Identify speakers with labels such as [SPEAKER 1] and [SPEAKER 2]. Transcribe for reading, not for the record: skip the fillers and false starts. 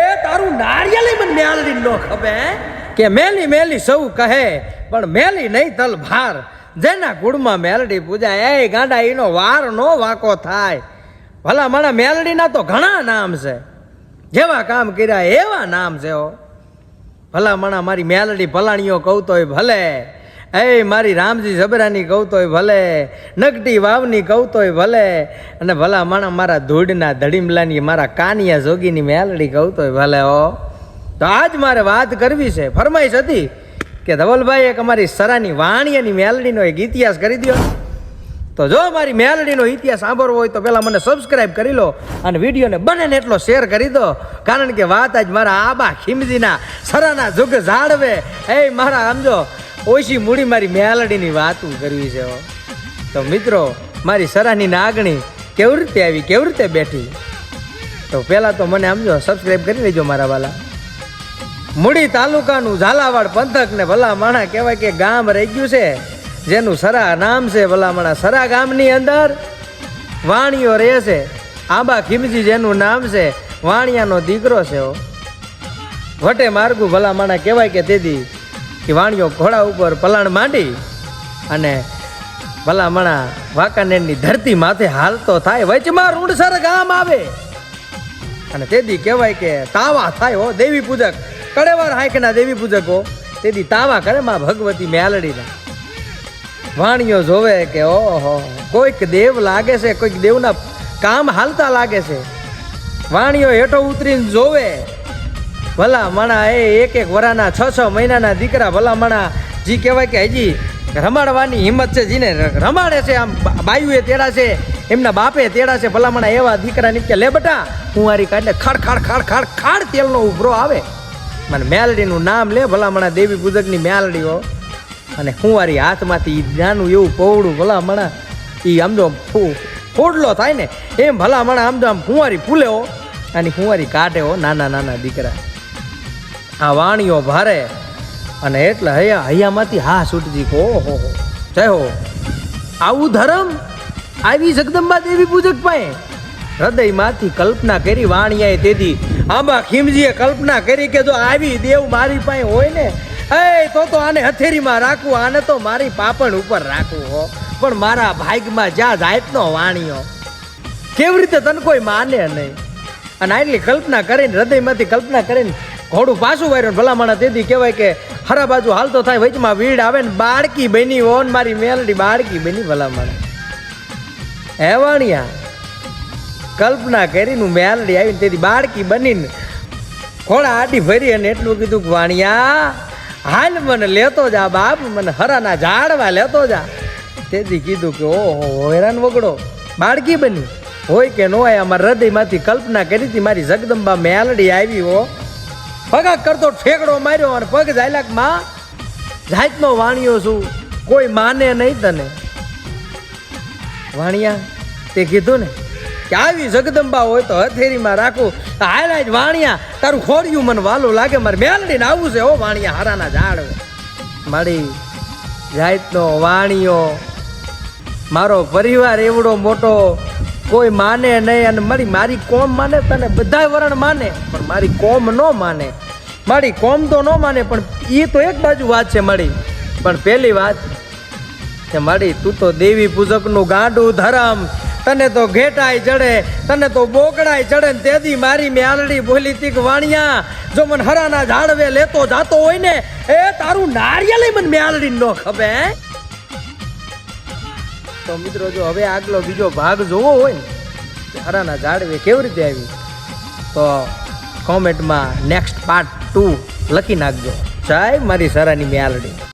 [SPEAKER 1] એ તારું નારિયેળ મને મેલડી નો ખબે કે મેલી મેલી સૌ કહે પણ મેલી નહીં તલ ભાર જેના ગુડમાં મેલડી પૂજાય એ ગાંડા ઈનો વાર નો વાકો થાય. ભલા મારા મેલડીના તો ઘણા નામ છે, જેવા કામ કર્યા એવા નામ છે. ભલા માણા મારી મેલડી ભલાણીઓ કહું તોય ભલે, એ મારી રામજી જબરાની કહું તોય ભલે, નગટી વાવની કહું તોય ભલે, અને ભલા માણા મારા ધૂળના ધડીમલાની મારા કાનિયા જોગીની મેલડી કહું તોય ભલે. તો આજ મારે વાત કરવી છે. ફરમાઈશ હતી કે ધવલભાઈ એક અમારી સરાની વાણિયાની મેલડીનો એક ઇતિહાસ કરી દો. તો જો મારી મેલડીનો ઇતિહાસ સાંભળવો હોય તો પહેલાં મને સબસ્ક્રાઈબ કરી લો અને વિડીયોને બને ને એટલો શેર કરી દો. કારણ કે વાત આજ મારા આબા ખીમજીના સરાના જુગ ઝાડવે એ મારા સમજો ઓછી મૂડી મારી મેલડીની વાતું કરવી છે. તો મિત્રો મારી સરાની નાગણી કેવી રીતે આવી, કેવી રીતે બેઠી, તો પહેલાં તો મને સમજો સબસ્ક્રાઈબ કરી લેજો મારા વાલા. મૂડી તાલુકાનું ઝાલાવાડ પંથક ને ભલા માણા કહેવાય કે ગામ રહી ગયું છે જેનું સરા નામ છે. ભલા માણા સરા ગામની અંદર વાણિયો રહે છે. આંબા ખીમજી જેનું નામ છે, વાણિયાનો દીકરો છે. વટે માર્ગું ભલા માણા કહેવાય કે તેથી કે વાણિયો ઘોડા ઉપર પલાણ માંડી અને ભલા માણા વાંકાનેરની ધરતી માથે હાલતો થાય. વચમાં રૂંડસર ગામ આવે અને તેથી કહેવાય કે તાવા થાય. હો દેવી પૂજક કડેવાર હાંકના દેવી પૂજકો તેથી તાવા કરે માં ભગવતી મેલડીના. વાણિયો જોવે કે ઓહો કોઈક દેવ લાગે છે, કોઈક દેવના કામ હાલતા લાગે છે. વાણિયો હેઠો ઉતરીને જોવે. ભલા માણા એ એક એક વરાના 6 મહિનાના દીકરા ભલા માણા જી કહેવાય કે હજી રમાડવાની હિંમત છે, જીને રમાડે છે. આમ બાયુએ તેડા છે, એમના બાપે તેડા છે. ભલા માણા એવા દીકરા નીચે લે બટા કુંવારી કાઢે ખાડ ખાડ ખાડ ખાડ ખાડ તેલનો ઉભરો આવે. મને મેલડીનું નામ લે ભલા માણા દેવી પૂજકની મેલડીઓ. અને કુંવારી હાથમાંથી નાનું એવું પૌડું ભલા માણા એ આમ જો ફોડલો થાય ને એમ ભલા માણા આમ જો આમ કુંવારી ફૂલે હો અને કુંવારી કાઢે હો નાના નાના દીકરા. આ વાણીઓ ભારે અને એટલે હૈયામાંથી હા છૂટજી કહો હો જય હો. આવું ધર્મ આવી જગદંબા દેવી પૂજક પાસે હૃદયમાંથી કલ્પના કરી વાણિયાએ. તેથી આંબા ખીમજીએ કલ્પના કરી કે જો આવી દેવ મારી પાસે હોય ને એ તો આને હથેરીમાં રાખવું, આને તો મારી પાપણ ઉપર રાખવું. હો પણ મારા ભાગમાં જ્યાં જાતનો વાણિયો કેવી રીતે તને કોઈ માને નહીં. અને આટલી કલ્પના કરીને હૃદયમાંથી કલ્પના કરીને ઘોડું પાછું વાર્યું. ભલા માણા તેથી કહેવાય કે હરા બાજુ હાલતો થાય, વચમાં વીડ આવે ને બાળકી બની ઓન મારી મેલડી બાળકી બની. ભલા માણા હે વાણિયા કલ્પના કરીને મેલડી આવીને તેથી બાળકી બનીને ઘોડા આડી ભરી અને એટલું કીધું કે વાણિયા હાલ મને લેતો જા બાપ, મને હરાના ઝાડવા લેતો જા. તેથી કીધું કે ઓહો હેરાન વગડો બાળકી બની હોય કે ન હોય. અમારા હૃદયમાંથી કલ્પના કરી હતી મારી જગદંબા મેલડી આવી. હો પગા કરતો ઠેકડો માર્યો અને પગ જાયલાક માં જાતનો વાણિયો છું, કોઈ માને નહીં તને. વાણિયા તે કીધું ને કે આવી જગદંબા હોય તો હથેરીમાં રાખું. હાલ જ વાણિયા તારું ખોડિયું મને વાલું લાગે, મારે મેલડીને આવું છે. હો વાણિયા હારાના ઝાડ મારી જાતનો વાણિયો મારો પરિવાર એવડો મોટો કોઈ માને નહીં. અને મારી કોમ માને તને બધા વરણ માને પણ મારી કોમ ન માને. મારી કોમ તો ન માને પણ એ તો એક બાજુ વાત છે મારી. પણ પહેલી વાત કે મારી તું તો દેવી પૂજકનું ગાંડું ધરમ, તને તો ઘેટાય ચડે, તને તો બોકડાય ચડે ને તેથી મારી મેલડી બોલી તી કે વાણિયા જો મને હરાના ઝાડવે લેતો જાતો હોય ને એ તારું નારિયેળ મને મેલડી ન ખબે. તો મિત્રો જો હવે આગલો બીજો ભાગ જોવો હોય ને હરાના ઝાડવે કેવી રીતે આવી તો કોમેન્ટમાં નેક્સ્ટ પાર્ટ 2 લખી નાખજો. જય મારી સરાની મેલડી.